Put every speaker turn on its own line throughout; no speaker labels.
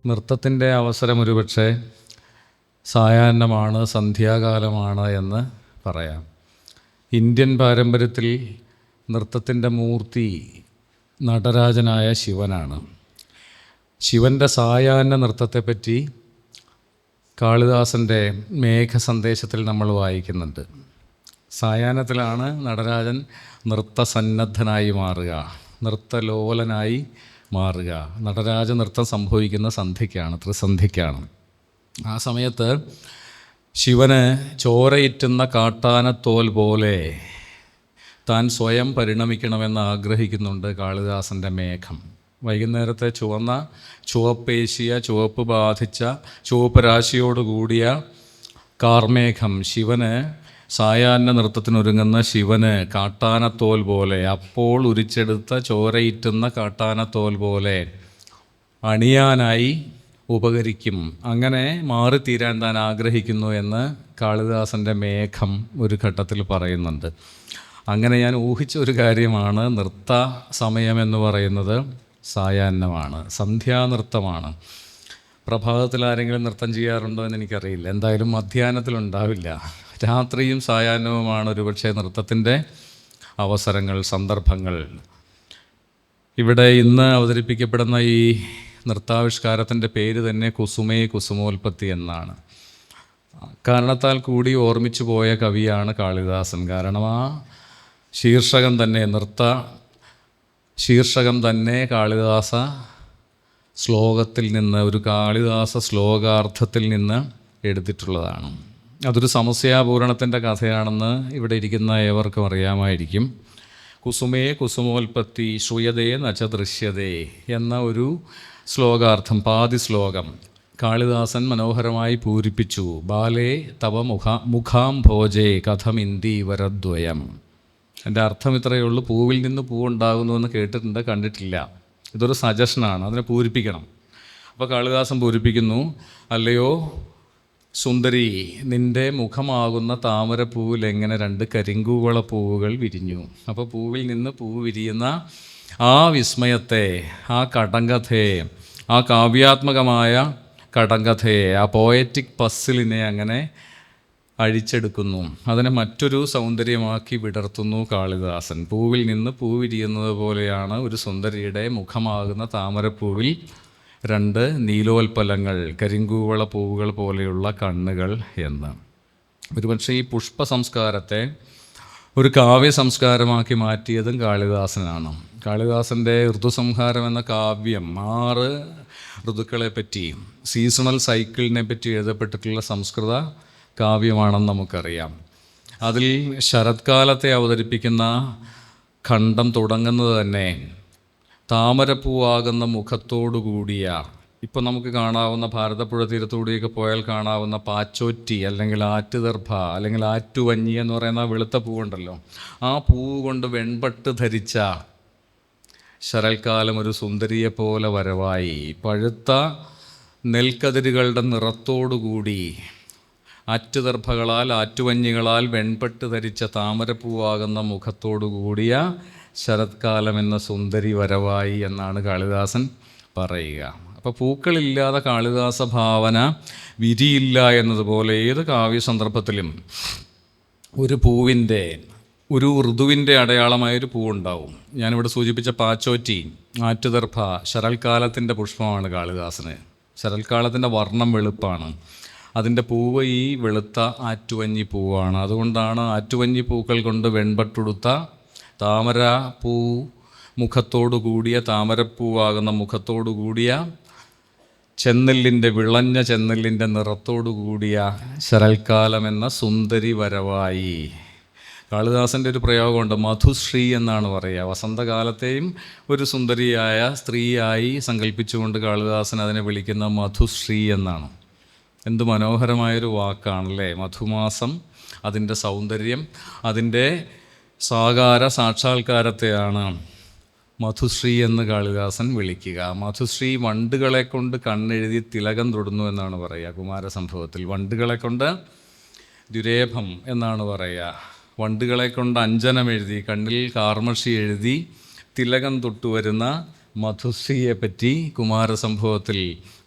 നൃത്തത്തിൻ്റെ അവസരം ഒരുപക്ഷെ സായാഹ്നമാണ്, സന്ധ്യാകാലമാണ് എന്ന് പറയാം. ഇന്ത്യൻ പാരമ്പര്യത്തിൽ നൃത്തത്തിൻ്റെ മൂർത്തി നടരാജനായ ശിവനാണ്. ശിവൻ്റെ സായാഹ്ന നൃത്തത്തെപ്പറ്റി കാളിദാസൻ്റെ മേഘസന്ദേശത്തിൽ നമ്മൾ വായിക്കുന്നുണ്ട്. സായാഹ്നത്തിലാണ് നടരാജൻ നൃത്തസന്നദ്ധനായി മാറുക, നൃത്തലോലനായി മാറുക. നടരാജ നൃത്തം സംഭവിക്കുന്ന സന്ധ്യയ്ക്കാണ്, ത്രിസന്ധ്യയ്ക്കാണ്. ആ സമയത്ത് ശിവന് ചോരയിറ്റുന്ന കാട്ടാനത്തോൽ പോലെ താൻ സ്വയം പരിണമിക്കണമെന്ന് ആഗ്രഹിക്കുന്നുണ്ട് കാളിദാസൻ്റെ മേഘം. വൈകുന്നേരത്തെ ചുവപ്പേശിയ, ചുവപ്പ് ബാധിച്ച, ചുവപ്പ് രാശിയോടുകൂടിയ കാർമേഘം ശിവന്, സായാഹ്ന നൃത്തത്തിനൊരുങ്ങുന്ന ശിവന് കാട്ടാനത്തോൽ പോലെ, അപ്പോൾ ഉരിച്ചെടുത്ത ചോരയിറ്റുന്ന കാട്ടാനത്തോൽ പോലെ അണിയാനായി ഉപകരിക്കും. അങ്ങനെ മാറിത്തീരാൻ താൻ ആഗ്രഹിക്കുന്നു എന്ന് കാളിദാസൻ്റെ മേഘം ഒരു ഘട്ടത്തിൽ പറയുന്നുണ്ട്. അങ്ങനെ ഞാൻ ഊഹിച്ച ഒരു കാര്യമാണ്, നൃത്ത സമയമെന്ന് പറയുന്നത് സായാഹ്നമാണ്, സന്ധ്യാനൃത്തമാണ്. പ്രഭാതത്തിൽ ആരെങ്കിലും നൃത്തം ചെയ്യാറുണ്ടോ എന്ന് എനിക്കറിയില്ല. എന്തായാലും മധ്യാഹ്നത്തിലുണ്ടാവില്ല. രാത്രിയും സായാഹ്നവുമാണ് ഒരുപക്ഷെ നൃത്തത്തിൻ്റെ അവസരങ്ങൾ, സന്ദർഭങ്ങൾ. ഇവിടെ ഇന്ന് അവതരിപ്പിക്കപ്പെടുന്ന ഈ നൃത്താവിഷ്കാരത്തിൻ്റെ പേര് തന്നെ കുസുമേ കുസുമോൽപ്പത്തി എന്നാണ്. കാരണത്താൽ കൂടി ഓർമ്മിച്ചു പോയ കവിയാണ് കാളിദാസൻ. കാരണം ആ ശീർഷകം തന്നെ, നൃത്ത ശീർഷകം തന്നെ കാളിദാസ ശ്ലോകത്തിൽ നിന്ന്, ഒരു കാളിദാസ ശ്ലോകാർത്ഥത്തിൽ നിന്ന് എടുത്തിട്ടുള്ളതാണ്. അതൊരു സമസ്യാപൂരണത്തിൻ്റെ കഥയാണെന്ന് ഇവിടെ ഇരിക്കുന്ന ഏവർക്കും അറിയാമായിരിക്കും. കുസുമേ കുസുമോൽപ്പത്തി ശ്രൂയതേ നച ദൃശ്യതേ എന്ന ഒരു ശ്ലോകാർത്ഥം, പാതി ശ്ലോകം കാളിദാസൻ മനോഹരമായി പൂരിപ്പിച്ചു. ബാലേ തവ മുഖാംഭോജേ കഥമിന്ദീവരദ്വയം. എൻ്റെ അർത്ഥം ഇത്രയേ ഉള്ളൂ. പൂവിൽ നിന്ന് പൂവുണ്ടാകുന്നു എന്ന് കേട്ടിട്ടുണ്ട്, കണ്ടിട്ടില്ല. ഇതൊരു സജഷനാണ്, അതിനെ പൂരിപ്പിക്കണം. അപ്പോൾ കാളിദാസൻ പൂരിപ്പിക്കുന്നു, അല്ലയോ സുന്ദരി, നിൻ്റെ മുഖമാകുന്ന താമരപ്പൂവിൽ എങ്ങനെ രണ്ട് കരിങ്കൂവള പൂവുകൾ വിരിഞ്ഞു. അപ്പോൾ പൂവിൽ നിന്ന് പൂവ് വിരിയുന്ന ആ വിസ്മയത്തെ, ആ കടങ്കഥയെ, ആ കാവ്യാത്മകമായ കടങ്കഥയെ, ആ പോയറ്റിക് പസ്സിലിനെ അങ്ങനെ അഴിച്ചെടുക്കുന്നു. അതിനെ മറ്റൊരു സൗന്ദര്യമാക്കി വിടർത്തുന്നു കാളിദാസൻ. പൂവിൽ നിന്ന് പൂ വിരിയുന്നത് പോലെയാണ് ഒരു സുന്ദരിയുടെ മുഖമാകുന്ന താമരപ്പൂവിൽ രണ്ട് നീലോൽപ്പലങ്ങൾ, കരിങ്കൂവള പൂവുകൾ പോലെയുള്ള കണ്ണുകൾ എന്ന്. ഒരുപക്ഷെ ഈ പുഷ്പ സംസ്കാരത്തെ ഒരു കാവ്യ സംസ്കാരമാക്കി മാറ്റിയതും കാളിദാസനാണ്. കാളിദാസൻ്റെ ഋതുസംഹാരം എന്ന കാവ്യം 6 ഋതുക്കളെ പറ്റി, സീസണൽ സൈക്കിളിനെ പറ്റി എഴുതപ്പെട്ടിട്ടുള്ള സംസ്കൃത കാവ്യമാണെന്ന് നമുക്കറിയാം. അതിൽ ശരത്കാലത്തെ അവതരിപ്പിക്കുന്ന ഖണ്ഡം തുടങ്ങുന്നത് തന്നെ താമരപ്പൂവാകുന്ന മുഖത്തോടുകൂടിയ, ഇപ്പോൾ നമുക്ക് കാണാവുന്ന ഭാരതപ്പുഴ തീരത്തൂടിയൊക്കെ പോയാൽ കാണാവുന്ന പാച്ചോറ്റി അല്ലെങ്കിൽ ആറ്റുദർഭ അല്ലെങ്കിൽ ആറ്റുവഞ്ഞി എന്ന് പറയുന്ന വെളുത്ത പൂവുണ്ടല്ലോ, ആ പൂവ് കൊണ്ട് വെൺപട്ട് ധരിച്ച ശരൽക്കാലം ഒരു സുന്ദരിയെപ്പോലെ വരവായി, പഴുത്ത നെൽക്കതിരുകളുടെ നിറത്തോടുകൂടി ആറ്റുദർഭകളാൽ, ആറ്റുവഞ്ഞികളാൽ വെൺപട്ട് ധരിച്ച താമരപ്പൂവാകുന്ന മുഖത്തോടു കൂടിയ ശരത്കാലം എന്ന സുന്ദരി വരവായി എന്നാണ് കാളിദാസൻ പറയുക. അപ്പോൾ പൂക്കളില്ലാതെ കാളിദാസ ഭാവന വിരിയില്ല എന്നതുപോലെ ഏത് കാവ്യ സന്ദർഭത്തിലും ഒരു പൂവിൻ്റെ, ഒരു ഋതുവിൻ്റെ അടയാളമായൊരു പൂവുണ്ടാവും. ഞാനിവിടെ സൂചിപ്പിച്ച പാച്ചോറ്റി, ആറ്റുദർഭ ശരൽക്കാലത്തിൻ്റെ പുഷ്പമാണ് കാളിദാസന്. ശരൽക്കാലത്തിൻ്റെ വർണ്ണം വെളുപ്പാണ്. അതിൻ്റെ പൂവ് ഈ വെളുത്ത ആറ്റുവഞ്ഞി പൂവാണ്. അതുകൊണ്ടാണ് ആറ്റുവഞ്ഞി പൂക്കൾ കൊണ്ട് വെൺപട്ടുടുത്ത താമര പൂ മുഖത്തോടു കൂടിയ, താമരപ്പൂവാകുന്ന മുഖത്തോടു കൂടിയ, ചെന്നെല്ലിൻ്റെ, വിളഞ്ഞ ചെന്നെല്ലിൻ്റെ നിറത്തോടു കൂടിയ ശരൽക്കാലം എന്ന സുന്ദരി വരവായി. കാളിദാസൻ്റെ ഒരു പ്രയോഗമുണ്ട്, മധുശ്രീ എന്നാണ് പറയുക. വസന്തകാലത്തെയും ഒരു സുന്ദരിയായ സ്ത്രീയായി സങ്കല്പിച്ചുകൊണ്ട് കാളിദാസൻ അതിനെ വിളിക്കുന്ന മധുശ്രീ എന്നാണ്. എന്ത് മനോഹരമായൊരു വാക്കാണല്ലേ മധുമാസം. അതിൻ്റെ സൗന്ദര്യം, അതിൻ്റെ സാകാര സാക്ഷാത്കാരത്തെയാണ് മധുശ്രീ എന്ന് കാളിദാസൻ വിളിക്കുക. മധുശ്രീ വണ്ടുകളെ കൊണ്ട് കണ്ണെഴുതി തിലകം തൊടുന്നു എന്നാണ് പറയുക. കുമാരസംഭവത്തിൽ വണ്ടുകളെ കൊണ്ട് ദുരേഭം എന്നാണ് പറയുക. വണ്ടുകളെ കൊണ്ട് അഞ്ജനം എഴുതി, കണ്ണിൽ കാർമഷി എഴുതി തിലകം തൊട്ടുവരുന്ന മധുശ്രീയെ പറ്റി കുമാരസംഭവത്തിൽ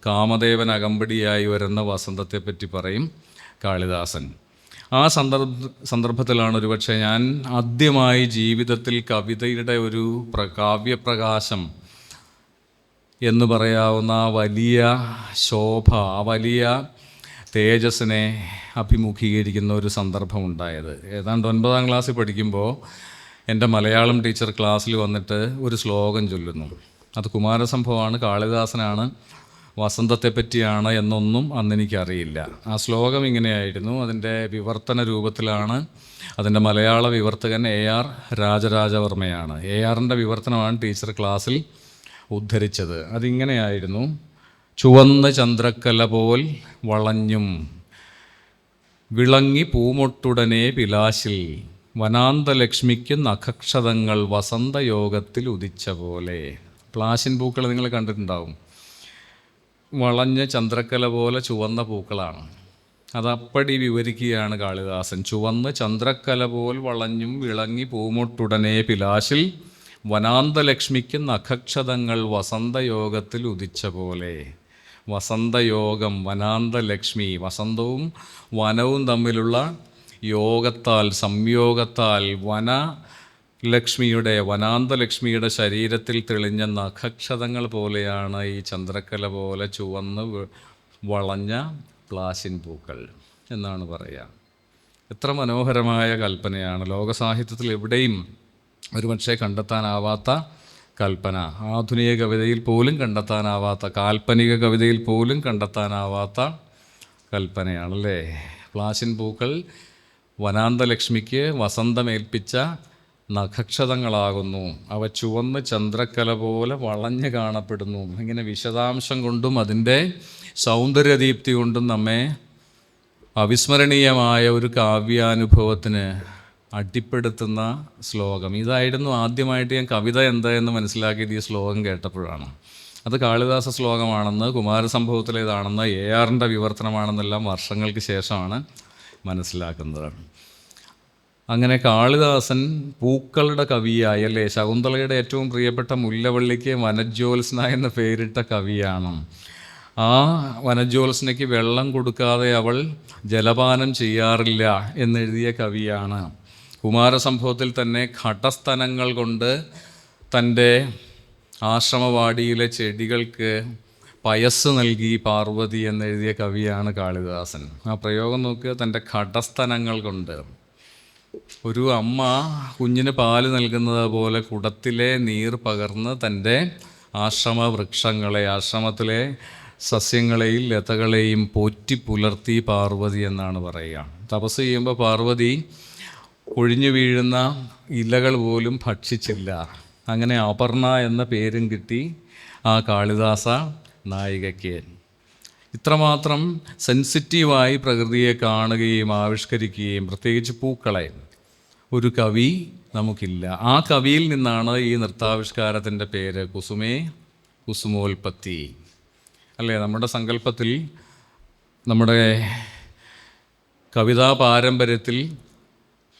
കാമദേവൻ അകമ്പടിയായി വരുന്ന വസന്തത്തെപ്പറ്റി പറയും കാളിദാസൻ. ആ സന്ദർഭത്തിലാണ് ഒരുപക്ഷെ ഞാൻ ആദ്യമായി ജീവിതത്തിൽ കവിതയുടെ ഒരു കാവ്യപ്രകാശം എന്ന് പറയാവുന്ന ആ വലിയ ശോഭ, ആ വലിയ തേജസ്സിനെ അഭിമുഖീകരിക്കുന്ന ഒരു സന്ദർഭമുണ്ടായത്. ഏതാണ്ട് 9ാം ക്ലാസ്സിൽ പഠിക്കുമ്പോൾ എൻ്റെ മലയാളം ടീച്ചർ ക്ലാസ്സിൽ വന്നിട്ട് ഒരു ശ്ലോകം ചൊല്ലുന്നു. അത് കുമാരസംഭവമാണ്, കാളിദാസനാണ്, വസന്തത്തെപ്പറ്റിയാണ് എന്നൊന്നും അന്നെനിക്കറിയില്ല. ആ ശ്ലോകം ഇങ്ങനെയായിരുന്നു. അതിൻ്റെ വിവർത്തന രൂപത്തിലാണ്. അതിൻ്റെ മലയാള വിവർത്തകൻ AR രാജരാജവർമ്മയാണ്. ARൻ്റെ വിവർത്തനമാണ് ടീച്ചർ ക്ലാസ്സിൽ ഉദ്ധരിച്ചത്. അതിങ്ങനെയായിരുന്നു: ചുവന്ന ചന്ദ്രക്കല പോൽ വളഞ്ഞും വിളങ്ങി പൂമൊട്ടുടനെ പിലാശിൽ വനാന്തലക്ഷ്മിക്ക് നഖക്ഷതങ്ങൾ വസന്തയോഗത്തിൽ ഉദിച്ച പോലെ. പ്ലാശിൻ പൂക്കൾ നിങ്ങൾ കണ്ടിട്ടുണ്ടാവും. വളഞ്ഞ ചന്ദ്രക്കല പോലെ ചുവന്ന പൂക്കളാണ്. അതപ്പടി വിവരിക്കുകയാണ് കാളിദാസൻ. ചുവന്ന് ചന്ദ്രക്കല പോൽ വളഞ്ഞും വിളങ്ങി പൂമൊട്ടുടനെ പിലാശിൽ വനാന്തലക്ഷ്മിക്ക് നഖക്ഷതങ്ങൾ വസന്തയോഗത്തിൽ ഉദിച്ച പോലെ. വസന്തയോഗം, വനാന്തലക്ഷ്മി, വസന്തവും വനവും തമ്മിലുള്ള യോഗത്താൽ, സംയോഗത്താൽ വനാന്തലക്ഷ്മിയുടെ ശരീരത്തിൽ തെളിഞ്ഞ നഖക്ഷതങ്ങൾ പോലെയാണ് ഈ ചന്ദ്രക്കല പോലെ ചുവന്ന് വളഞ്ഞ പ്ലാശിൻ പൂക്കൾ എന്നാണ് പറയുക. എത്ര മനോഹരമായ കൽപ്പനയാണ്! ലോകസാഹിത്യത്തിൽ എവിടെയും ഒരുപക്ഷെ കണ്ടെത്താനാവാത്ത കൽപ്പന, ആധുനിക കവിതയിൽ പോലും കണ്ടെത്താനാവാത്ത, കാൽപ്പനിക കവിതയിൽ പോലും കണ്ടെത്താനാവാത്ത കൽപ്പനയാണല്ലേ. പ്ലാശിൻ പൂക്കൾ വനാന്തലക്ഷ്മിക്ക് വസന്തമേൽപ്പിച്ച നഖക്ഷതങ്ങളാകുന്നു. അവ ചുവന്ന് ചന്ദ്രക്കല പോലെ വളഞ്ഞ് കാണപ്പെടുന്നു. ഇങ്ങനെ വിശദാംശം കൊണ്ടും അതിൻ്റെ സൗന്ദര്യദീപ്തി കൊണ്ടും നമ്മെ അവിസ്മരണീയമായ ഒരു കാവ്യാനുഭവത്തിന് അടിപ്പെടുത്തുന്ന ശ്ലോകം. ഇതായിരുന്നു ആദ്യമായിട്ട് ഞാൻ കവിത എന്തായെന്ന് മനസ്സിലാക്കിയത് ഈ ശ്ലോകം കേട്ടപ്പോഴാണ്. അത് കാളിദാസ ശ്ലോകമാണെന്ന്, കുമാരസംഭവത്തിലേതാണെന്ന്, ARൻ്റെ വിവർത്തനമാണെന്നെല്ലാം വർഷങ്ങൾക്ക് ശേഷമാണ് മനസ്സിലാക്കുന്നത്. അങ്ങനെ കാളിദാസൻ പൂക്കളുടെ കവിയായി, അല്ലേ? ശകുന്തളയുടെ ഏറ്റവും പ്രിയപ്പെട്ട മുല്ലവള്ളിക്ക് വനജ്യോത്സ്ന എന്ന പേരിട്ട കവിയാണ്. ആ വനജ്യോത്സ്നയ്ക്ക് വെള്ളം കൊടുക്കാതെ അവൾ ജലപാനം ചെയ്യാറില്ല എന്നെഴുതിയ കവിയാണ്. കുമാരസംഭവത്തിൽ തന്നെ ഘടസ്ഥനങ്ങൾ കൊണ്ട് തൻ്റെ ആശ്രമവാടിയിലെ ചെടികൾക്ക് പയസ് നൽകി പാർവതി എന്നെഴുതിയ കവിയാണ് കാളിദാസൻ. ആ പ്രയോഗം നോക്കുക, തൻ്റെ ഘടസ്ഥനങ്ങൾ കൊണ്ട്. ഒരു അമ്മ കുഞ്ഞിന് പാല് നൽകുന്നത് പോലെ കുടത്തിലെ നീർ പകർന്ന് തൻ്റെ ആശ്രമവൃക്ഷങ്ങളെ, ആശ്രമത്തിലെ സസ്യങ്ങളെയും ലതകളെയും പോറ്റി പുലർത്തി പാർവതി എന്നാണ് പറയുക. തപസ് ചെയ്യുമ്പോൾ പാർവതി ഒഴിഞ്ഞു വീഴുന്ന ഇലകൾ പോലും ഭക്ഷിച്ചില്ല. അങ്ങനെ അപർണ എന്ന പേരും കിട്ടി ആ കാളിദാസ നായികയ്ക്ക്. ഇത്രമാത്രം സെൻസിറ്റീവായി പ്രകൃതിയെ കാണുകയും ആവിഷ്കരിക്കുകയും പ്രത്യേകിച്ച് പൂക്കളെ ഒരു കവി നമുക്കില്ല. ആ കവിയിൽ നിന്നാണ് ഈ നൃത്താവിഷ്കാരത്തിൻ്റെ പേര് കുസുമോൽപ്പത്തി, അല്ലേ? നമ്മുടെ സങ്കല്പത്തിൽ, നമ്മുടെ കവിതാ പാരമ്പര്യത്തിൽ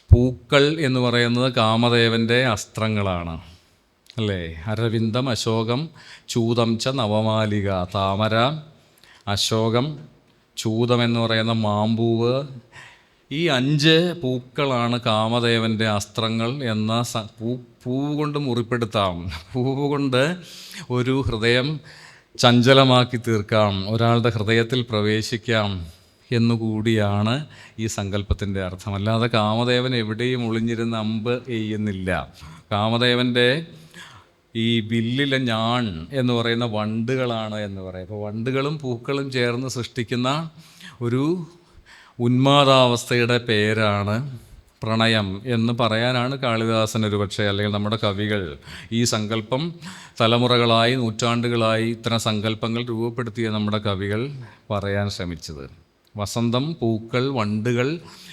പൂക്കൾ എന്ന് പറയുന്നത് കാമദേവൻ്റെ അസ്ത്രങ്ങളാണ്, അല്ലേ? അരവിന്ദം, അശോകം, ചൂതം ച നവമാലിക. താമര, അശോകം, ചൂതം എന്ന് പറയുന്ന മാമ്പൂവ്, ഈ 5 പൂക്കളാണ് കാമദേവൻ്റെ അസ്ത്രങ്ങൾ എന്ന പൂവ് കൊണ്ട് മുറിപ്പെടുത്താം. പൂവ് കൊണ്ട് ഒരു ഹൃദയം ചഞ്ചലമാക്കി തീർക്കാം, ഒരാളുടെ ഹൃദയത്തിൽ പ്രവേശിക്കാം എന്നുകൂടിയാണ് ഈ സങ്കല്പത്തിൻ്റെ അർത്ഥം. അല്ലാതെ കാമദേവൻ എവിടെയും ഒളിഞ്ഞിരുന്ന് അമ്പ് എയ്യുന്നില്ല. കാമദേവൻ്റെ ഈ വില്ലിലെ ഞാൺ എന്ന് പറയുന്ന വണ്ടുകളാണ് എന്ന് പറയും. അപ്പോൾ വണ്ടുകളും പൂക്കളും ചേർന്ന് സൃഷ്ടിക്കുന്ന ഒരു ഉന്മാദാവസ്ഥയുടെ പേരാണ് പ്രണയം എന്ന് പറയാനാണ് കാളിദാസൻ ഒരുപക്ഷെ, അല്ലെങ്കിൽ നമ്മുടെ കവികൾ ഈ സങ്കല്പം തലമുറകളായി, നൂറ്റാണ്ടുകളായി ഇത്തരം സങ്കല്പങ്ങൾ രൂപപ്പെടുത്തിയ നമ്മുടെ കവികൾ പറയാൻ ശ്രമിച്ചത്. വസന്തം, പൂക്കൾ, വണ്ടുകൾ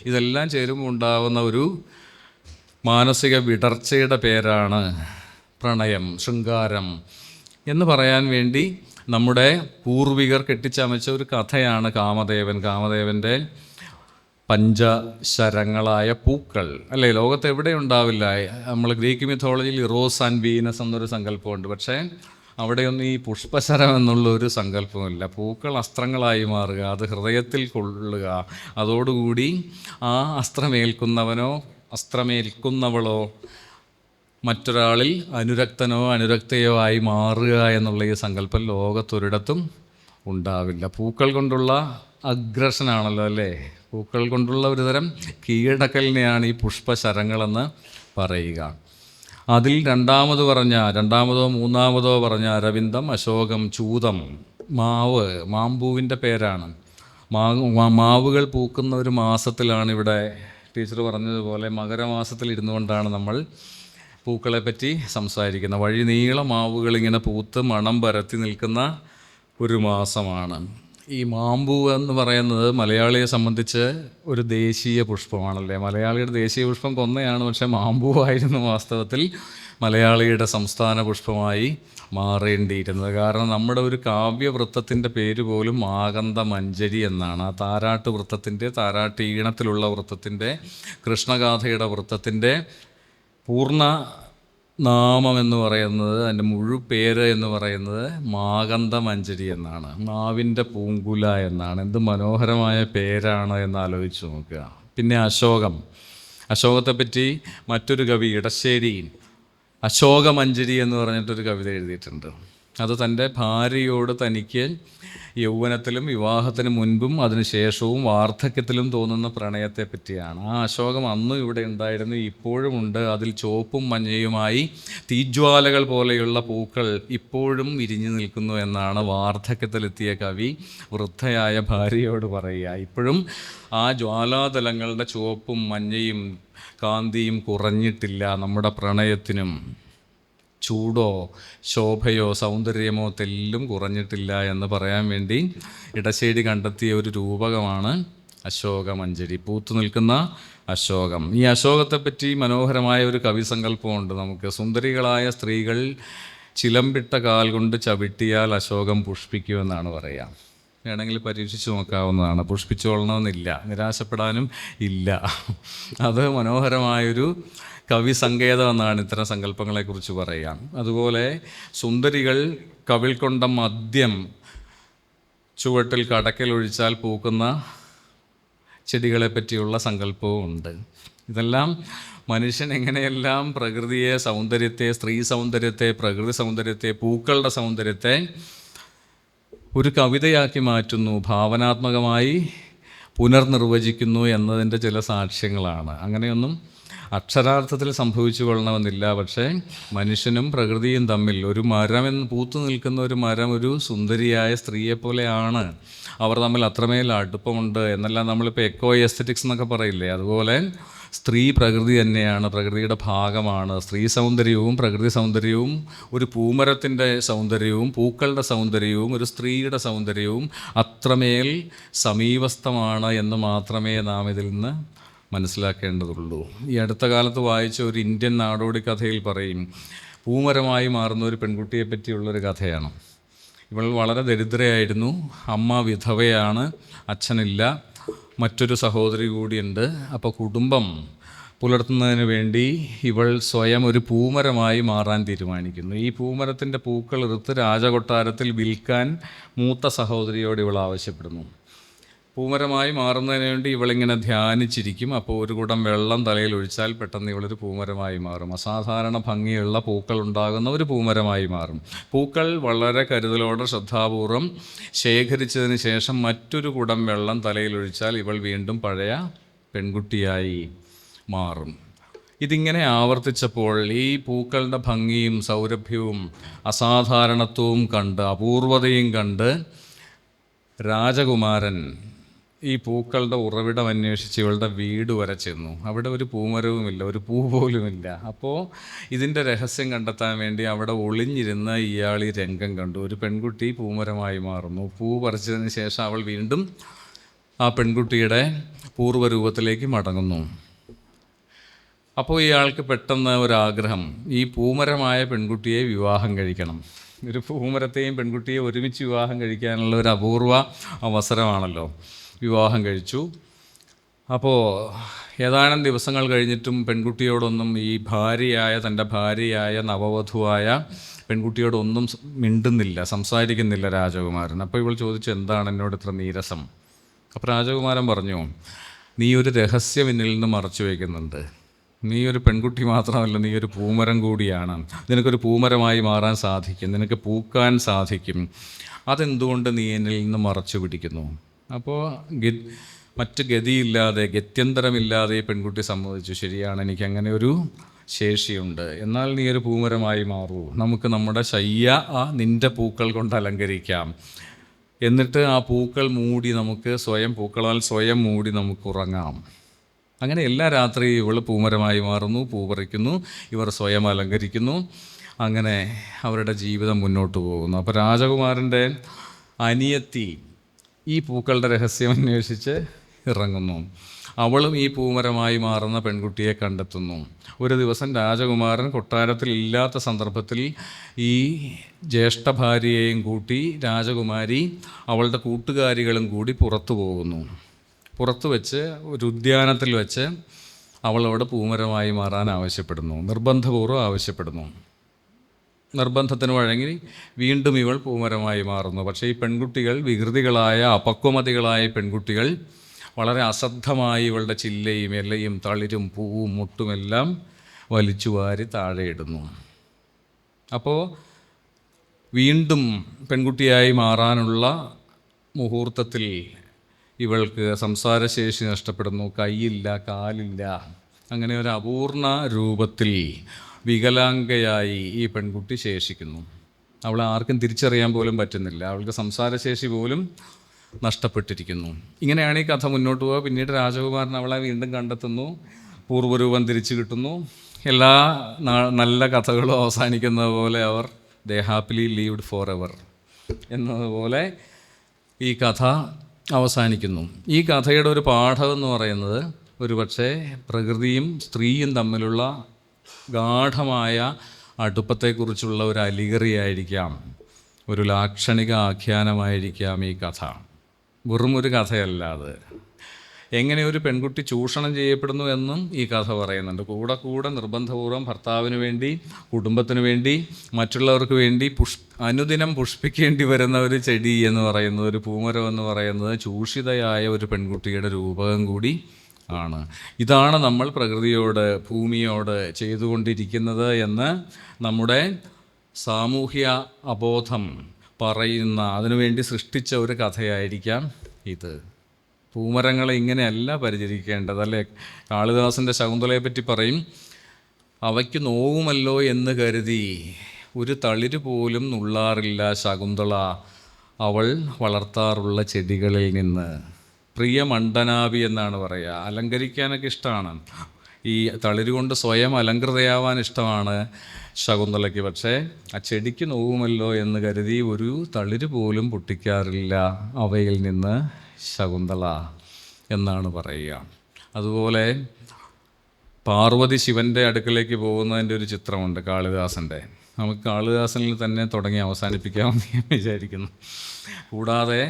ഇതെല്ലാം ചേരുമ്പോൾ ഉണ്ടാകുന്ന ഒരു മാനസിക വിടർച്ചയുടെ പേരാണ് പ്രണയം, ശൃംഗാരം എന്ന് പറയാൻ വേണ്ടി നമ്മുടെ പൂർവികർ കെട്ടിച്ചമച്ച ഒരു കഥയാണ് കാമദേവൻ. കാമദേവൻ്റെ പഞ്ചശരങ്ങളായ പൂക്കൾ, അല്ലേ? ലോകത്ത് എവിടെ ഉണ്ടാവില്ല. നമ്മൾ ഗ്രീക്ക് മിഥോളജിയിൽ ഇറോസ് ആൻഡ് വീനസ് എന്നൊരു സങ്കല്പമുണ്ട്. പക്ഷേ അവിടെയൊന്നും ഈ പുഷ്പശരം എന്നുള്ളൊരു സങ്കല്പമില്ല. പൂക്കൾ അസ്ത്രങ്ങളായി മാറുക, അത് ഹൃദയത്തിൽ കൊള്ളുക, അതോടുകൂടി ആ അസ്ത്രമേൽക്കുന്നവനോ അസ്ത്രമേൽക്കുന്നവളോ മറ്റൊരാളിൽ അനുരക്തനോ അനുരക്തയോ ആയി മാറുക എന്നുള്ള ഈ സങ്കല്പം ലോകത്തൊരിടത്തും ഉണ്ടാവില്ല. പൂക്കൾ കൊണ്ടുള്ള അഗ്രഷനാണല്ലോ അല്ലേ, പൂക്കൾ കൊണ്ടുള്ള ഒരു തരം കീഴടക്കലിനെയാണ് ഈ പുഷ്പശരങ്ങളെന്ന് പറയുക. അതിൽ രണ്ടാമതോ മൂന്നാമതോ പറഞ്ഞ അരവിന്ദം, അശോകം, ചൂതം, മാവ്, മാമ്പൂവിൻ്റെ പേരാണ്. മാവുകൾ പൂക്കുന്ന ഒരു മാസത്തിലാണ്, ഇവിടെ ടീച്ചർ പറഞ്ഞതുപോലെ മകരമാസത്തിൽ ഇരുന്നു കൊണ്ടാണ് നമ്മൾ പൂക്കളെപ്പറ്റി സംസാരിക്കുന്നത്. വഴി നീള മാവുകളിങ്ങനെ പൂത്ത് മണം പരത്തി നിൽക്കുന്ന ഒരു മാസമാണ്. ഈ മാമ്പൂ എന്ന് പറയുന്നത് മലയാളിയെ സംബന്ധിച്ച് ഒരു ദേശീയ പുഷ്പമാണല്ലേ. മലയാളിയുടെ ദേശീയ പുഷ്പം കൊന്നയാണ്, പക്ഷേ മാമ്പൂവായിരുന്നു വാസ്തവത്തിൽ മലയാളിയുടെ സംസ്ഥാന പുഷ്പമായി മാറേണ്ടിയിരുന്നത്. കാരണം നമ്മുടെ ഒരു കാവ്യവൃത്തത്തിൻ്റെ പേര് പോലും ആകന്ത മഞ്ജരി എന്നാണ്. ആ താരാട്ട് വൃത്തത്തിൻ്റെ, താരാട്ട് ഈണത്തിലുള്ള വൃത്തത്തിൻ്റെ, കൃഷ്ണഗാഥയുടെ വൃത്തത്തിൻ്റെ പൂർണ്ണ നാമം എന്ന് പറയുന്നത്, അതിൻ്റെ മുഴുപേര് എന്ന് പറയുന്നത് മാകന്ത മഞ്ജരി എന്നാണ്. മാവിൻ്റെ പൂങ്കുല എന്നാണ്. എന്ത് മനോഹരമായ പേരാണ് എന്ന് ആലോചിച്ച് നോക്കുക. പിന്നെ അശോകം, അശോകത്തെപ്പറ്റി മറ്റൊരു കവി ഇടശ്ശേരി അശോകമഞ്ജരി എന്ന് പറഞ്ഞിട്ടൊരു കവിത എഴുതിയിട്ടുണ്ട്. അത് തൻ്റെ ഭാര്യയോട് തനിക്ക് യൗവനത്തിലും വിവാഹത്തിന് മുൻപും അതിനുശേഷവും വാർദ്ധക്യത്തിലും തോന്നുന്ന പ്രണയത്തെ പറ്റിയാണ്. ആ അശോകം അന്നും ഇവിടെ ഉണ്ടായിരുന്നു, ഇപ്പോഴും ഉണ്ട്. അതിൽ ചുവപ്പും മഞ്ഞയുമായി തീജ്വാലകൾ പോലെയുള്ള പൂക്കൾ ഇപ്പോഴും വിരിഞ്ഞു നിൽക്കുന്നു എന്നാണ് വാർദ്ധക്യത്തിലെത്തിയ കവി വൃദ്ധയായ ഭാര്യയോട് പറയുക. ഇപ്പോഴും ആ ജ്വാലാതലങ്ങളുടെ ചുവപ്പും മഞ്ഞയും കാന്തിയും കുറഞ്ഞിട്ടില്ല. നമ്മുടെ പ്രണയത്തിനും ചൂടോ ശോഭയോ സൗന്ദര്യമോ തെല്ലും കുറഞ്ഞിട്ടില്ല എന്ന് പറയാൻ വേണ്ടി ഇടശ്ശേരി കണ്ടെത്തിയ ഒരു രൂപകമാണ് അശോകമഞ്ജരി, പൂത്തു നിൽക്കുന്ന അശോകം. ഈ അശോകത്തെപ്പറ്റി മനോഹരമായ ഒരു കവിസങ്കല്പമുണ്ട് നമുക്ക്. സുന്ദരികളായ സ്ത്രീകൾ ചിലമ്പിട്ട കാൽ കൊണ്ട് ചവിട്ടിയാൽ അശോകം പുഷ്പിക്കുമെന്നാണ് പറയുക. വേണമെങ്കിൽ പരീക്ഷിച്ച് നോക്കാവുന്നതാണ്. പുഷ്പിച്ചോളണമെന്നില്ല, നിരാശപ്പെടാനും ഇല്ല. അത് മനോഹരമായൊരു കവി സങ്കേതം എന്നാണ് ഇത്തരം സങ്കല്പങ്ങളെക്കുറിച്ച് പറയുക. അതുപോലെ സുന്ദരികൾ കവിൾ കൊണ്ട മദ്യം ചുവട്ടിൽ കടക്കലൊഴിച്ചാൽ പൂക്കുന്ന ചെടികളെ പറ്റിയുള്ള സങ്കല്പവും ഉണ്ട്. ഇതെല്ലാം മനുഷ്യൻ എങ്ങനെയെല്ലാം പ്രകൃതിയെ, സൗന്ദര്യത്തെ, സ്ത്രീ സൗന്ദര്യത്തെ, പ്രകൃതി സൗന്ദര്യത്തെ, പൂക്കളുടെ സൗന്ദര്യത്തെ ഒരു കവിതയാക്കി മാറ്റുന്നു, ഭാവനാത്മകമായി പുനർനിർവചിക്കുന്നു എന്നതിൻ്റെ ചില സാക്ഷ്യങ്ങളാണ്. അങ്ങനെയൊന്നും അക്ഷരാർത്ഥത്തിൽ സംഭവിച്ചു കൊള്ളണമെന്നില്ല. പക്ഷേ മനുഷ്യനും പ്രകൃതിയും തമ്മിൽ ഒരു പൂത്തു നിൽക്കുന്ന ഒരു മരം ഒരു സുന്ദരിയായ സ്ത്രീയെപ്പോലെയാണ്. അവർ തമ്മിൽ അത്രമേൽ അടുപ്പമുണ്ട് എന്നെല്ലാം നമ്മളിപ്പോൾ എക്കോ എസ്തറ്റിക്സ് എന്നൊക്കെ പറയില്ലേ, അതുപോലെ സ്ത്രീ പ്രകൃതി തന്നെയാണ്, പ്രകൃതിയുടെ ഭാഗമാണ്. സ്ത്രീ സൗന്ദര്യവും പ്രകൃതി സൗന്ദര്യവും, ഒരു പൂമരത്തിൻ്റെ സൗന്ദര്യവും പൂക്കളുടെ സൗന്ദര്യവും ഒരു സ്ത്രീയുടെ സൗന്ദര്യവും അത്രമേൽ സമീപസ്ഥമാണ് എന്ന് മാത്രമേ നാം ഇതിൽ നിന്ന് മനസ്സിലാക്കേണ്ടതുള്ളൂ. ഈ അടുത്ത കാലത്ത് വായിച്ച ഒരു ഇന്ത്യൻ നാടോടി കഥയിൽ പറയും, പൂമരമായി മാറുന്ന ഒരു പെൺകുട്ടിയെ പറ്റിയുള്ളൊരു കഥയാണ്. ഇവൾ വളരെ ദരിദ്രയായിരുന്നു, അമ്മ വിധവയാണ്, അച്ഛനില്ല, മറ്റൊരു സഹോദരി കൂടിയുണ്ട്. അപ്പോൾ കുടുംബം പുലർത്തുന്നതിന് വേണ്ടി ഇവൾ സ്വയം ഒരു പൂമരമായി മാറാൻ തീരുമാനിക്കുന്നു. ഈ പൂമരത്തിൻ്റെ പൂക്കൾ എടുത്ത് രാജകൊട്ടാരത്തിൽ വിൽക്കാൻ മൂത്ത സഹോദരിയോട് ഇവൾ ആവശ്യപ്പെടുന്നു. പൂമരമായി മാറുന്നതിന് വേണ്ടി ഇവളിങ്ങനെ ധ്യാനിച്ചിരിക്കും. അപ്പോൾ ഒരു കുടം വെള്ളം തലയിൽ ഒഴിച്ചാൽ പെട്ടെന്ന് ഇവളൊരു പൂമരമായി മാറും. അസാധാരണ ഭംഗിയുള്ള പൂക്കൾ ഉണ്ടാകുന്ന ഒരു പൂമരമായി മാറും. പൂക്കൾ വളരെ കരുതലോടെ ശ്രദ്ധാപൂർവം ശേഖരിച്ചതിന് ശേഷം മറ്റൊരു കുടം വെള്ളം തലയിൽ ഒഴിച്ചാൽ ഇവൾ വീണ്ടും പഴയ പെൺകുട്ടിയായി മാറും. ഇതിങ്ങനെ ആവർത്തിച്ചപ്പോൾ ഈ പൂക്കളുടെ ഭംഗിയും സൗരഭ്യവും അസാധാരണത്വവും കണ്ട്, അപൂർവതയും കണ്ട് രാജകുമാരൻ ഈ പൂക്കളുടെ ഉറവിടം അന്വേഷിച്ച് ഇവളുടെ വീട് വരെ ചെന്നു. അവിടെ ഒരു പൂമരവുമില്ല, ഒരു പൂ പോലുമില്ല. അപ്പോൾ ഇതിൻ്റെ രഹസ്യം കണ്ടെത്താൻ വേണ്ടി അവിടെ ഒളിഞ്ഞിരുന്ന ഇയാൾ ഈ രംഗം കണ്ടു. ഒരു പെൺകുട്ടി പൂമരമായി മാറുന്നു. പൂ പറിച്ചതിന് ശേഷം അവൾ വീണ്ടും ആ പെൺകുട്ടിയുടെ പൂർവ്വരൂപത്തിലേക്ക് മടങ്ങുന്നു. അപ്പോൾ ഇയാൾക്ക് പെട്ടെന്ന് ഒരാഗ്രഹം, ഈ പൂമരമായ പെൺകുട്ടിയെ വിവാഹം കഴിക്കണം. ഒരു പൂമരത്തെയും പെൺകുട്ടിയെ ഒരുമിച്ച് വിവാഹം കഴിക്കാനുള്ള ഒരു അപൂർവ അവസരമാണല്ലോ. വിവാഹം കഴിച്ചു. അപ്പോൾ ഏതാനും ദിവസങ്ങൾ കഴിഞ്ഞിട്ടും പെൺകുട്ടിയോടൊന്നും ഈ തൻ്റെ ഭാര്യയായ നവവധുവായ പെൺകുട്ടിയോട് ഒന്നും മിണ്ടുന്നില്ല, സംസാരിക്കുന്നില്ല രാജകുമാരൻ. അപ്പോൾ ഇവൾ ചോദിച്ചു, എന്താണ് എന്നോട് ഇത്ര നീരസം? അപ്പോൾ രാജകുമാരൻ പറഞ്ഞു, നീ ഒരു രഹസ്യം എന്നിൽ നിന്ന് മറച്ചു വയ്ക്കുന്നുണ്ട്. നീ ഒരു പെൺകുട്ടി മാത്രമല്ല, നീ ഒരു പൂമരം കൂടിയാണ്. നിനക്കൊരു പൂമരമായി മാറാൻ സാധിക്കും, നിനക്ക് പൂക്കാൻ സാധിക്കും. അതെന്തുകൊണ്ട് നീ എന്നിൽ നിന്ന് മറച്ചു പിടിക്കുന്നു? അപ്പോൾ മറ്റ് ഗതിയില്ലാതെ, ഗത്യന്തരമില്ലാതെ ഈ പെൺകുട്ടി സമ്മതിച്ചു, ശരിയാണ്, എനിക്ക് അങ്ങനെ ഒരു ശേഷിയുണ്ട്. എന്നാൽ നീ ഒരു പൂമരമായി മാറൂ, നമുക്ക് നമ്മുടെ ശയ്യ നിൻ്റെ പൂക്കൾ കൊണ്ട് അലങ്കരിക്കാം. എന്നിട്ട് ആ പൂക്കൾ മൂടി നമുക്ക് പൂക്കളാൽ സ്വയം മൂടി നമുക്ക് ഉറങ്ങാം. അങ്ങനെ എല്ലാ രാത്രിയും ഇവൾ പൂമരമായി മാറുന്നു, പൂ പറിക്കുന്നു, ഇവർ സ്വയം അലങ്കരിക്കുന്നു. അങ്ങനെ അവരുടെ ജീവിതം മുന്നോട്ട് പോകുന്നു. അപ്പോൾ രാജകുമാരൻ്റെ അനിയത്തി ഈ പൂക്കളുടെ രഹസ്യം അന്വേഷിച്ച് ഇറങ്ങുന്നു. അവളും ഈ പൂമരമായി മാറുന്ന പെൺകുട്ടിയെ കണ്ടെത്തുന്നു. ഒരു ദിവസം രാജകുമാരൻ കൊട്ടാരത്തിൽ ഇല്ലാത്ത സന്ദർഭത്തിൽ ഈ ജ്യേഷ്ഠ ഭാര്യയെയും കൂട്ടി രാജകുമാരി അവളുടെ കൂട്ടുകാരികളും കൂടി പുറത്തു പോകുന്നു. പുറത്തു വെച്ച് ഒരു ഉദ്യാനത്തിൽ വെച്ച് അവളോട് പൂമരമായി മാറാൻ ആവശ്യപ്പെടുന്നു, നിർബന്ധപൂർവ്വം ആവശ്യപ്പെടുന്നു. നിർബന്ധത്തിന് വഴങ്ങി വീണ്ടും ഇവൾ പൂമരമായി മാറുന്നു. പക്ഷേ ഈ പെൺകുട്ടികൾ, വികൃതികളായ അപക്വമതികളായ പെൺകുട്ടികൾ, വളരെ അശ്രദ്ധമായി ഇവളുടെ ചില്ലയും ഇലയും തളിരും പൂവും മുട്ടുമെല്ലാം വലിച്ചു വാരി താഴെയിടുന്നു. അപ്പോൾ വീണ്ടും പെൺകുട്ടിയായി മാറാനുള്ള മുഹൂർത്തത്തിൽ ഇവൾക്ക് സംസാരശേഷി നഷ്ടപ്പെടുന്നു, കൈയില്ല, കാലില്ല. അങ്ങനെ ഒരു അപൂർണ രൂപത്തിൽ വികലാംഗയായി ഈ പെൺകുട്ടി ശേഷിക്കുന്നു. അവളെ ആർക്കും തിരിച്ചറിയാൻ പോലും പറ്റുന്നില്ല, അവൾക്ക് സംസാരശേഷി പോലും നഷ്ടപ്പെട്ടിരിക്കുന്നു. ഇങ്ങനെയാണ് ഈ കഥ മുന്നോട്ട് പോവുക. പിന്നീട് രാജകുമാരൻ അവളെ വീണ്ടും കണ്ടെത്തുന്നു, പൂർവ്വരൂപം തിരിച്ചു കിട്ടുന്നു. എല്ലാ നല്ല കഥകളും അവസാനിക്കുന്നത് പോലെ ദേ ഹാപ്പിലി ലീവ്ഡ് ഫോർ എവർ എന്നതുപോലെ ഈ കഥ അവസാനിക്കുന്നു. ഈ കഥയുടെ ഒരു പാഠമെന്ന് പറയുന്നത് ഒരുപക്ഷെ പ്രകൃതിയും സ്ത്രീയും തമ്മിലുള്ള ഗാഠമായ അടുപ്പത്തെക്കുറിച്ചുള്ള ഒരു അലിഗറിയായിരിക്കാം, ഒരു ലാക്ഷണിക ആഖ്യാനമായിരിക്കാം ഈ കഥ. വെറും ഒരു കഥയല്ല അത്. എങ്ങനെ ഒരു പെൺകുട്ടി ചൂഷണം ചെയ്യപ്പെടുന്നു എന്നും ഈ കഥ പറയുന്നുണ്ട്. കൂടെ നിർബന്ധപൂർവ്വം ഭർത്താവിന് വേണ്ടി, കുടുംബത്തിന് വേണ്ടി, മറ്റുള്ളവർക്ക് വേണ്ടി അനുദിനം പുഷ്പിക്കേണ്ടി വരുന്ന ഒരു ചെടി എന്ന് പറയുന്നത്, ഒരു പൂമരം എന്ന് പറയുന്നത് ചൂഷിതയായ ഒരു പെൺകുട്ടിയുടെ രൂപകം കൂടി ആണ്. ഇതാണ് നമ്മൾ പ്രകൃതിയോട്, ഭൂമിയോട് ചെയ്തുകൊണ്ടിരിക്കുന്നത് എന്ന് നമ്മുടെ സാമൂഹ്യ അബോധം പറയുന്ന, അതിനുവേണ്ടി സൃഷ്ടിച്ച ഒരു കഥയായിരിക്കാം ഇത്. പൂമരങ്ങളെ ഇങ്ങനെയല്ല പരിചരിക്കേണ്ടത്, അല്ലേ? കാളിദാസൻ്റെ ശകുന്തളയെപ്പറ്റി പറയും, അവയ്ക്ക് നോവുമല്ലോ എന്ന് കരുതി ഒരു തളിര് പോലും നുള്ളാറില്ല ശകുന്തള അവൾ വളർത്താറുള്ള ചെടികളിൽ നിന്ന്. പ്രിയ മണ്ഡനാഭി എന്നാണ് പറയുക. അലങ്കരിക്കാനൊക്കെ ഇഷ്ടമാണ്, ഈ തളിര് കൊണ്ട് സ്വയം അലങ്കൃതയാവാൻ ഇഷ്ടമാണ് ശകുന്തളയ്ക്ക്. പക്ഷേ ആ ചെടിക്ക് നോവുമല്ലോ എന്ന് കരുതി ഒരു തളിര് പോലും പൊട്ടിക്കാറില്ല അവയിൽ നിന്ന് ശകുന്തള എന്നാണ് പറയുക. അതുപോലെ പാർവതി ശിവൻ്റെ അടുക്കലേക്ക് പോകുന്നതിൻ്റെ ഒരു ചിത്രമുണ്ട് കാളിദാസൻ്റെ. നമുക്ക് കാളിദാസനിൽ തന്നെ തുടങ്ങി അവസാനിപ്പിക്കാമെന്ന് ഞാൻ വിചാരിക്കുന്നു. കൂടാതെ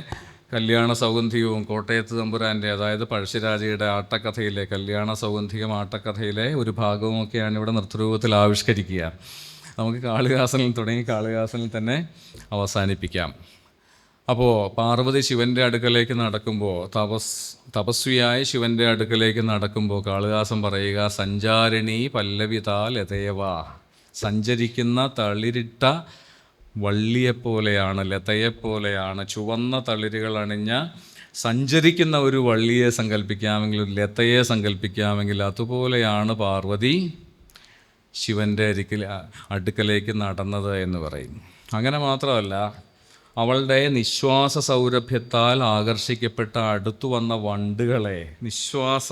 കല്യാണ സൗഗന്ധികവും കോട്ടയത്ത് തമ്പുരാൻ്റെ, അതായത് പഴശ്ശിരാജയുടെ ആട്ടക്കഥയിലെ കല്യാണ സൗഗന്ധികം ആട്ടക്കഥയിലെ ഒരു ഭാഗവുമൊക്കെയാണ് ഇവിടെ നൃത്തരൂപത്തിൽ ആവിഷ്കരിക്കുക. നമുക്ക് കാളിദാസനിൽ തുടങ്ങി കാളിദാസനിൽ തന്നെ അവസാനിപ്പിക്കാം. അപ്പോൾ പാർവതി ശിവൻ്റെ അടുക്കലേക്ക് നടക്കുമ്പോൾ, തപസ്വിയായ ശിവൻ്റെ അടുക്കലേക്ക് നടക്കുമ്പോൾ കാളിദാസൻ പറയുക, സഞ്ചാരിണി പല്ലവിതാൽ ലതയവ, സഞ്ചരിക്കുന്ന തളിരിട്ട വള്ളിയെപ്പോലെയാണ്, ലതയെപ്പോലെയാണ്. ചുവന്ന തളിരുകൾ അണിഞ്ഞ സഞ്ചരിക്കുന്ന ഒരു വള്ളിയെ സങ്കല്പിക്കാമെങ്കിൽ, ഒരു ലതയെ സങ്കല്പിക്കാമെങ്കിൽ അതുപോലെയാണ് പാർവതി ശിവൻ്റെ അടുക്കലേക്ക് നടന്നത് എന്ന് പറയും. അങ്ങനെ മാത്രമല്ല, അവളുടെ നിശ്വാസ സൗരഭ്യത്താൽ ആകർഷിക്കപ്പെട്ട അടുത്തു വന്ന വണ്ടുകളെ, നിശ്വാസ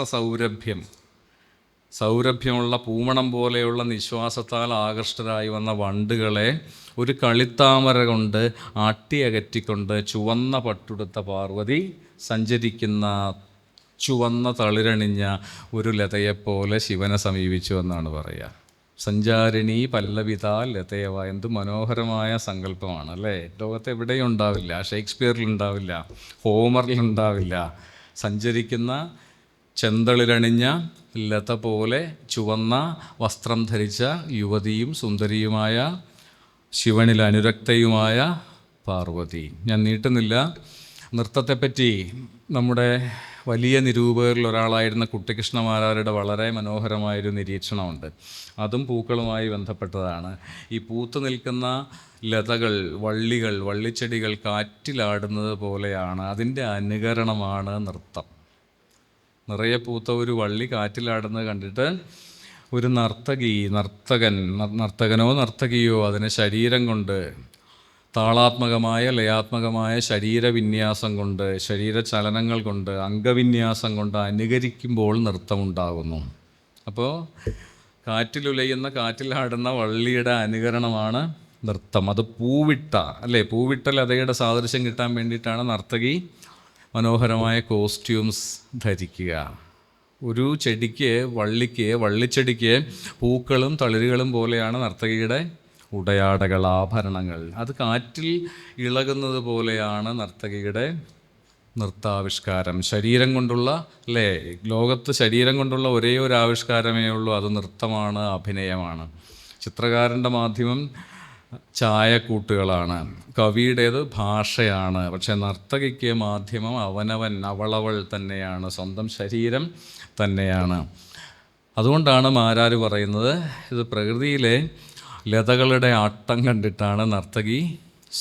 സൗരഭ്യമുള്ള പൂമണം പോലെയുള്ള നിശ്വാസത്താൽ ആകർഷ്ടരായി വന്ന വണ്ടുകളെ ഒരു കളിത്താമര കൊണ്ട് ആട്ടിയകറ്റിക്കൊണ്ട് ചുവന്ന പട്ടുടുത്ത പാർവതി സഞ്ചരിക്കുന്ന ചുവന്ന തളിരണിഞ്ഞ ഒരു ലതയെപ്പോലെ ശിവനെ സമീപിച്ചു എന്നാണ് പറയുക. സഞ്ചാരിണി പല്ലവിതാൽ ലതയവ. എന്ത് മനോഹരമായ സങ്കല്പമാണ്, അല്ലേ? ലോകത്ത് എവിടെയും ഉണ്ടാവില്ല, ഷേക്സ്പിയറിലുണ്ടാവില്ല, ഹോമറിലുണ്ടാവില്ല. സഞ്ചരിക്കുന്ന ചെന്തളിരണിഞ്ഞ ലത പോലെ ചുവന്ന വസ്ത്രം ധരിച്ച യുവതിയും സുന്ദരിയുമായ ശിവനിൽ അനുരക്തയുമായ പാർവതി. ഞാൻ നീട്ടുന്നില്ല. നൃത്തത്തെപ്പറ്റി നമ്മുടെ വലിയ നിരൂപകരിൽ ഒരാളായിരുന്ന കുട്ടിക്കൃഷ്ണമാരാരുടെ വളരെ മനോഹരമായൊരു നിരീക്ഷണമുണ്ട്. അതും പൂക്കളുമായി ബന്ധപ്പെട്ടതാണ്. ഈ പൂത്തു നിൽക്കുന്ന ലതകൾ, വള്ളികൾ, വള്ളിച്ചെടികൾ കാറ്റിലാടുന്നത് പോലെയാണ്. അതിൻ്റെ അനുകരണമാണ് നൃത്തം. നിറയെ പൂത്ത ഒരു വള്ളി കാറ്റിലാടുന്നത് കണ്ടിട്ട് ഒരു നർത്തകനോ നർത്തകിയോ അതിനെ ശരീരം കൊണ്ട്, താളാത്മകമായ ലയാത്മകമായ ശരീരവിന്യാസം കൊണ്ട്, ശരീരചലനങ്ങൾ കൊണ്ട്, അംഗവിന്യാസം കൊണ്ട് അനുകരിക്കുമ്പോൾ നൃത്തമുണ്ടാകുന്നു. അപ്പോൾ കാറ്റിലുലയുന്ന, കാറ്റിലാടുന്ന വള്ളിയുടെ അനുകരണമാണ് നൃത്തം. അത് പൂവിട്ട ലതയുടെ സാദൃശ്യം കിട്ടാൻ വേണ്ടിയിട്ടാണ് നർത്തകി മനോഹരമായ കോസ്റ്റ്യൂംസ് ധരിക്കുക. ഒരു വള്ളിച്ചെടിക്ക് പൂക്കളും തളിരുകളും പോലെയാണ് നർത്തകിയുടെ ഉടയാടകൾ, ആഭരണങ്ങൾ. അത് കാറ്റിൽ ഇളകുന്നത് പോലെയാണ് നർത്തകിയുടെ നൃത്താവിഷ്കാരം. ശരീരം കൊണ്ടുള്ള, ലോകത്ത് ശരീരം കൊണ്ടുള്ള ഒരേ ഒരു ആവിഷ്കാരമേ ഉള്ളൂ, അത് നൃത്തമാണ്, അഭിനയമാണ്. ചിത്രകാരൻ്റെ മാധ്യമം ചായക്കൂട്ടുകളാണ്, കവിയുടേത് ഭാഷയാണ്. പക്ഷേ നർത്തകിക്ക് മാധ്യമം അവളവൾ തന്നെയാണ്, സ്വന്തം ശരീരം തന്നെയാണ്. അതുകൊണ്ടാണ് മാരാർ പറയുന്നത്, ഇത് പ്രകൃതിയിലെ ലതകളുടെ ആട്ടം കണ്ടിട്ടാണ് നർത്തകി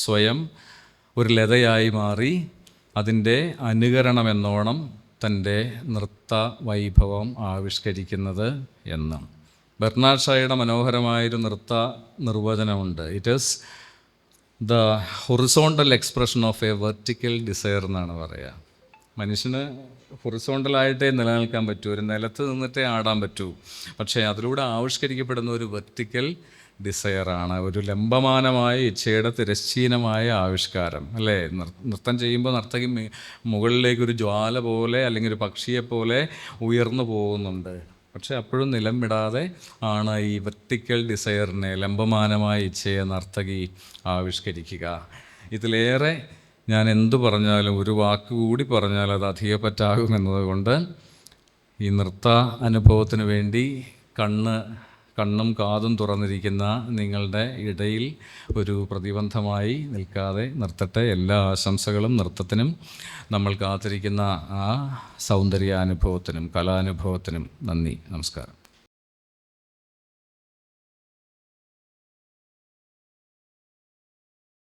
സ്വയം ഒരു ലതയായി മാറി അതിൻ്റെ അനുകരണമെന്നോണം തൻ്റെ നൃത്ത വൈഭവം ആവിഷ്കരിക്കുന്നത് എന്ന്. ബെർണാഡ് ഷായുടെ മനോഹരമായൊരു നൃത്ത നിർവചനമുണ്ട്. It is the horizontal expression of a vertical desire എന്നാണ് പറയുക. മനുഷ്യന് ഹൊറിസോണ്ടലായിട്ടേ നിലനിൽക്കാൻ പറ്റൂ, ഒരു നിലത്ത് നിന്നിട്ടേ ആടാൻ പറ്റൂ. പക്ഷേ അതിലൂടെ ആവിഷ്കരിക്കപ്പെടുന്ന ഒരു വെർട്ടിക്കൽ ഡിസയറാണ്, ഒരു ലംബമാനമായ ഇച്ഛയുടെ തിരശ്ചീനമായ ആവിഷ്കാരം. നൃത്തം ചെയ്യുമ്പോൾ നർത്തകി മുകളിലേക്കൊരു ജ്വാല പോലെ അല്ലെങ്കിൽ ഒരു പക്ഷിയെപ്പോലെ ഉയർന്നു പോകുന്നുണ്ട്. പക്ഷെ അപ്പോഴും നിലം വിടാതെ ആണ് ഈ വെർട്ടിക്കൽ ഡിസയറിനെ, ലംബമാനമായ ഇച്ഛയെ നർത്തകി ആവിഷ്കരിക്കുക. ഇതിലേറെ ഞാൻ എന്തു പറഞ്ഞാലും, ഒരു വാക്കുകൂടി പറഞ്ഞാൽ അത് അധികപ്പറ്റാകുമെന്നതുകൊണ്ട് ഈ നൃത്ത അനുഭവത്തിന് വേണ്ടി കണ്ണും കാതും തുറന്നിരിക്കുന്ന നിങ്ങളുടെ ഇടയിൽ ഒരു പ്രതിബന്ധമായി നിൽക്കാതെ നിർത്തട്ടെ. എല്ലാ ആശംസകളും നൃത്തത്തിനും, നമ്മൾ കാത്തിരിക്കുന്ന ആ സൗന്ദര്യാനുഭവത്തിനും കലാനുഭവത്തിനും. നന്ദി, നമസ്കാരം.